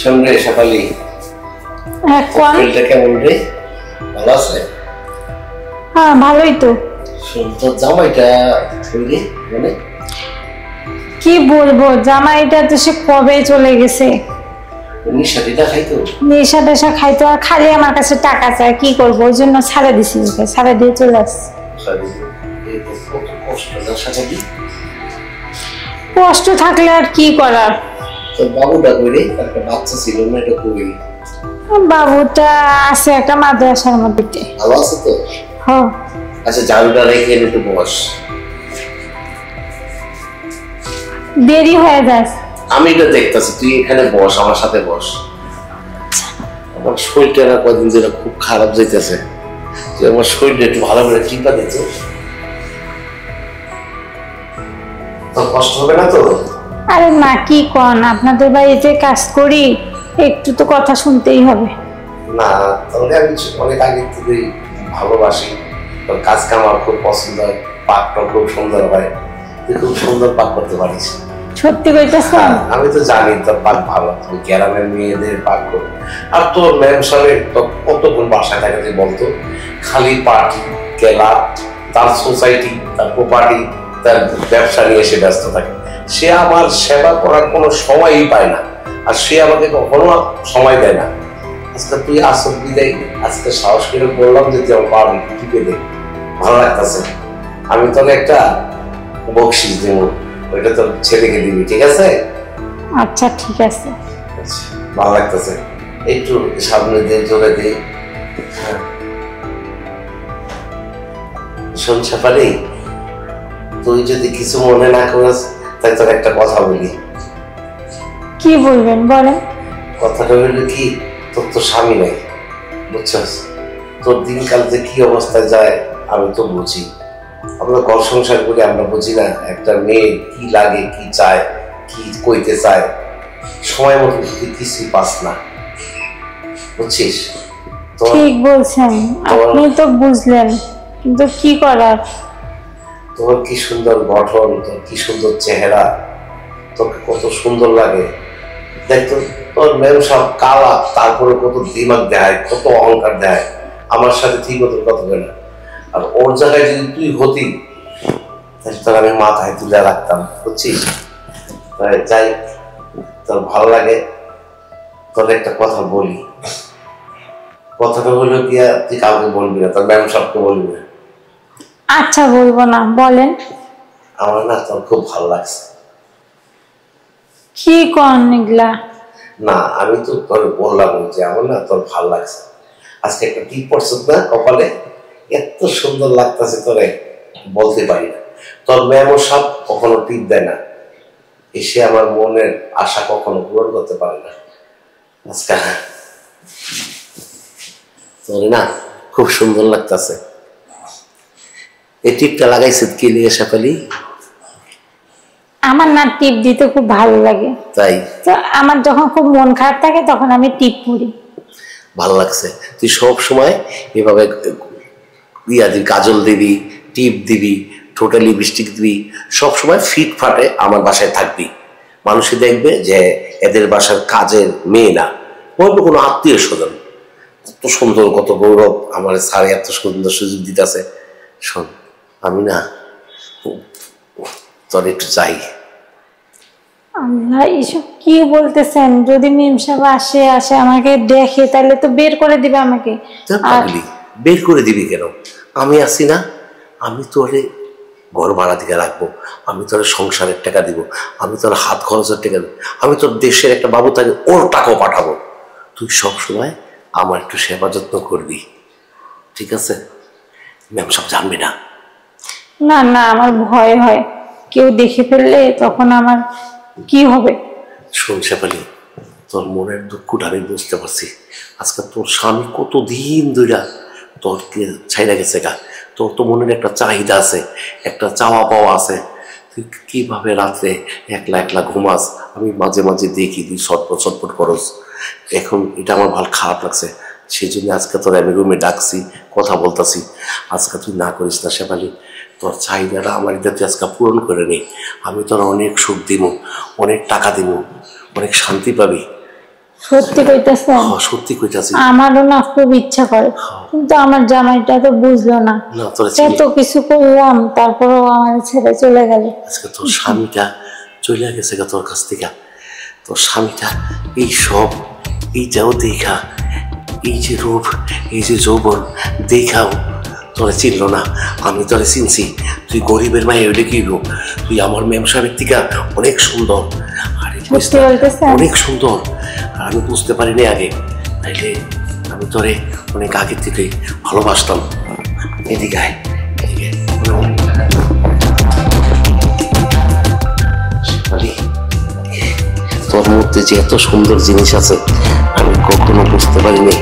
শোন রে শেফালি, শরীরটা কেমন রে? ভালো আছে? হ্যাঁ ভালোই তো। শোন, তোর জামাইটা রে মানে কি বলবো, জামাইটা তো সে কবে চলে গেছে। নিশা টিটা খাইতো? নেশা টেশা খাইতো, আর খালি আমার কাছে টাকা চায়। কি করবো, ওই জন্য ছাড়া দিছি, ওকে ছাড়া দিয়ে চলে আসছি। কষ্ট থাকলে আর কি করার। তোর বাবুটা কইরে, একটা বাচ্চা ছিল না, এটা কই? বাবুটা আছে একটা মাদ্রাসার মধ্যে। ভালো আছে তো? হ্যাঁ। আচ্ছা, ঝাড়ুটা রেখে একটু বস। দেরি হয়ে যায়। আমি এটা দেখতেছি, তুই এখানে বস, আমার সাথে বস। আমার শরীরটা না কদিন যেটা খুব খারাপ যাইতেছে, তুই আমার শরীরটা একটু ভালো করে টিপা দিত। তোর কষ্ট হবে না তো? আরে না, কি কন, আপনাদের বাড়িতে কাজ করি, একটু তো কথা শুনতেই হবে। না, তাহলে আমি অনেক আগে থেকেই ভালোবাসি, তোর কাজ কাম আমার খুব পছন্দ হয়, পাকটা খুব সুন্দর হয়, তুই খুব সুন্দর পাক করতে পারিস। সত্যি কইতেছেন? আমি তো জানি তোর পাক ভালো, তুই গ্রামের মেয়েদের পাক কর। আর তোর ম্যাম সাহেব কতক্ষণ বাসায় থাকে তুই বলতো? খালি পার্টি, খেলা, তার সোসাইটি, তার প্রপার্টি, তার ব্যবসা নিয়ে সে ব্যস্ত থাকে। সে আমার সেবা করার কোনো সময়ই পায় না, আর সে আমাকে কখনো সময় দেয় না। আজকে তুই আসল বিদায়, আজকে সাহস করে বললাম যে তুই আমার পাবি, টিপে দে, ভালো লাগতেছে। আমি তোকে একটা বকশিস দেবো, ওইটা তোর ছেলেকে দিবি, ঠিক আছে? আচ্ছা ঠিক আছে। ভালো লাগতেছে, একটু সামনে দিয়ে জোরে দিয়ে। শোন শেফালি, তুই যদি কিছু মনে না করিস তাই তোর একটা কথা বলি। কি বলবেন, বলেন। কথাটা হইলো কি, তোর তো স্বামী নাই, বুঝছস? তোর দিনকাল যে কি অবস্থায় যায় আমি তো বুঝি। আমরা ঘর সংসার করে আমরা বুঝি না একটা মেয়ে কি লাগে, কি চায়, কি কইতে চায়। সময় মতো তুই কিছুই পাস না, বুঝছিস? ঠিক বলছেন, আপনি তো বুঝলেন, কিন্তু কি করার। তোর কি সুন্দর গঠন, তোর কি সুন্দর চেহারা, তোকে কত সুন্দর লাগে। দেখ তোর মেম সব কালা, তারপরে কত দিমাগ দেয়, কত অহংকার দেয়। আমার সাথে ঠিক হতো কথা বলে না, আর ওর জায়গায় যদি তুই হতি তাহলে তোর আমি মাথায় তুলে রাখতাম, বুঝছিস? যাই, তোর ভালো লাগে, তোর একটা কথা বলি। কথাটা হলো গিয়া তুই কাউকে বলবি না, তোর ম্যাম সবকে বলবি না। আচ্ছা বলবো না, বলেন। আমার না তোর খুব ভালো লাগছে। কি কন এগুলা? না, আমি তো তোর বললাম যে আমার না তোর ভালো লাগছে। আজকে একটা টিপ পড়ছিস না কপালে, এত সুন্দর লাগতেছে তোরে, বলতে পারি না। তোর ম্যামও সব কখনো টিপ দেয় না, এসে আমার মনের আশা কখনো পূরণ করতে পারে না। আজকে তোর না খুব সুন্দর লাগতেছে। এই টিপটা লাগাইছে কি লিয়ে শেফালি? আমার না টিপ দিতে খুব ভালো লাগে, তাই তো আমার যখন খুব মন খারাপ থাকে তখন আমি টিপ পরি। ভালো লাগছে, তুই সব সময় এভাবে ইয়া দিবি, কাজল দিবি, টিপ দিবি, ঠোঁটে লিপস্টিক দিবি, সবসময় ফিট ফাটে আমার বাসায় থাকবি। মানুষে দেখবে যে এদের বাসার কাজের মেয়ে না, বলবে কোনো আত্মীয় স্বজন। কত সুন্দর, কত গৌরব, আমার স্যারে এত সুন্দর সুযোগ দিতেছে। শোন, আমি না তোর একটু চাই। আল্লাহ, এসব কি বলতেছেন? যদি মিম সাহেব আসে আমাকে দেখে তাহলে তো বের করে দিবে আমাকে। বের করে দিবি কেন? আমি আছি না, আমি তোরে ঘর ভাড়া থেকে রাখবো, আমি তোর সংসারের টাকা দিব, আমি তোর হাত খরচের টাকা দেবো, আমি তোর দেশের একটা বাবু থাকে ওর টাকাও পাঠাবো। তুই সব সময় আমার একটু সেবা যত্ন করবি, ঠিক আছে? ম্যাম সব জানবি না। না না, আমার ভয় হয়, কেউ দেখে ফেললে তখন আমার কি হবে? শোন শেফালি, তোর মনের দুঃখটা আমি বুঝতে পারছি। আজকে তোর স্বামী কতদিন ধরে তোরকে ছাইড়া গেছে গা, তোর তো মনের একটা চাহিদা আছে, একটা চাওয়া পাওয়া আছে। তুই কিভাবে রাত্রে একলা একলা ঘুমাস, আমি মাঝে মাঝে দেখি তুই ছটপট ছটপট করস। এখন এটা আমার ভালো খারাপ লাগছে, সেই জন্য আজকে তোর আমি রুমে ডাকছি, কথা বলতেছি। আজকে তুই না করিস না শেফালি, তোর চাহিদাটা আমার এটা তুই আজকে পূরণ করে নি। আমি তোর অনেক সুখ দিব, অনেক টাকা দিব, অনেক শান্তি পাবি। সত্যি কইতাছেন? সত্যি কইতাছি। আমারও না খুব ইচ্ছা করে, কিন্তু আমার জামাইটা তো বুঝলো না। এত কিছু করলাম, তারপরেও আমার ছেড়ে চলে গেল। আজকে তোর স্বামীটা চলে গেছে তোর কাছ থেকে। তোর স্বামীটা এই সব এইটাও দেখা, এই যে রূপ, এই যে যৌবন দেখাও তোরা চিনল না। আমি তোরে চিনছি। তুই গরিবের মায়ে হইলে কি রূপ, তুই আমার মেম সাহেবের থেকে অনেক সুন্দর। অনেক সুন্দর। আর আমি বুঝতে পারিনি আগে, তাইলে আমি তোরে অনেক আগে থেকে ভালোবাসতাম। এদিকে আয়, তোর মধ্যে যে এত সুন্দর জিনিস আছে আমি কখনো বুঝতে পারিনি।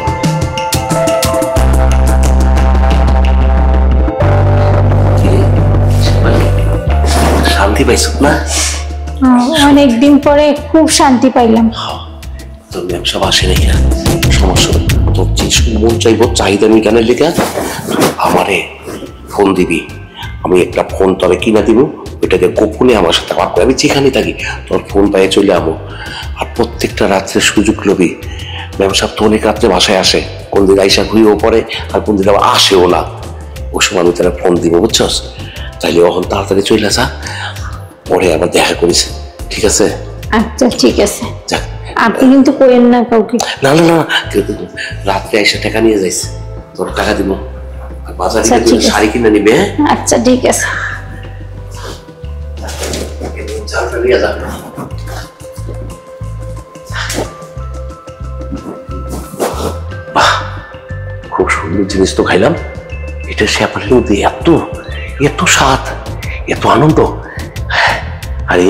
শান্তি পাইছ না? অনেকদিন পরে খুব শান্তি পাইলাম। তোর ব্যবসা বাসে নাকি না? সমস্যা তোর যে মন চাইব চাহিদা মিটানের লেখা আমারে ফোন দিবি। আমি একটা ফোন তবে কিনা দিব, ওইটাকে গোপনে আমার সাথে আমার করে, আমি যেখানে থাকি তোর ফোন পায়ে চলে আমো। আর প্রত্যেকটা রাত্রে সুযোগ লবি। ব্যবসা তো অনেক রাত্রে বাসায় আসে, কোন দিন আইসা ঘুরিয়েও পড়ে, আর কোন দিন আবার আসেও না। ওই সময় আমি তারা ফোন দিব, বুঝছস? তাইলে ওখান তাড়াতাড়ি চলে আসা, পরে আবার দেখা করিস, ঠিক আছে? আচ্ছা ঠিক আছে। যাক, আপনি কিন্তু কইেন না কাউকে। না না না, রাত্রে আইসা টাকা নিয়ে যাইছে, তোর টাকা দিব। বাজারে শাড়ি কিনে নিবে। আচ্ছা ঠিক আছে। খুব সুন্দর জিনিস তো খাইলাম। এটা শেফালির মধ্যে এত এত স্বাদ, এত আনন্দ। আরে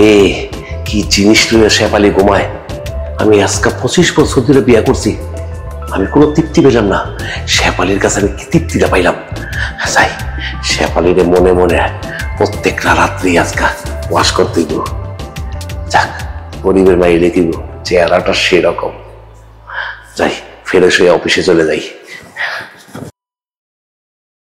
কি জিনিস নিয়ে শেফালি ঘুমায়। আমি আজকে 25 বছর ধরে বিয়ে করছি, আমি কোনো তৃপ্তি পেলাম না। শেফালির কাছে আমি কি তৃপ্তিটা পাইলাম। যাই শেফালির মনে মনে প্রত্যেকটা রাত্রি আজকা ওয়াশ করতে দিব। যাক, গরিবের মাইলে দিব, চেহারাটা সেরকম। যাই ফ্রেশ হয়ে অফিসে চলে যাই।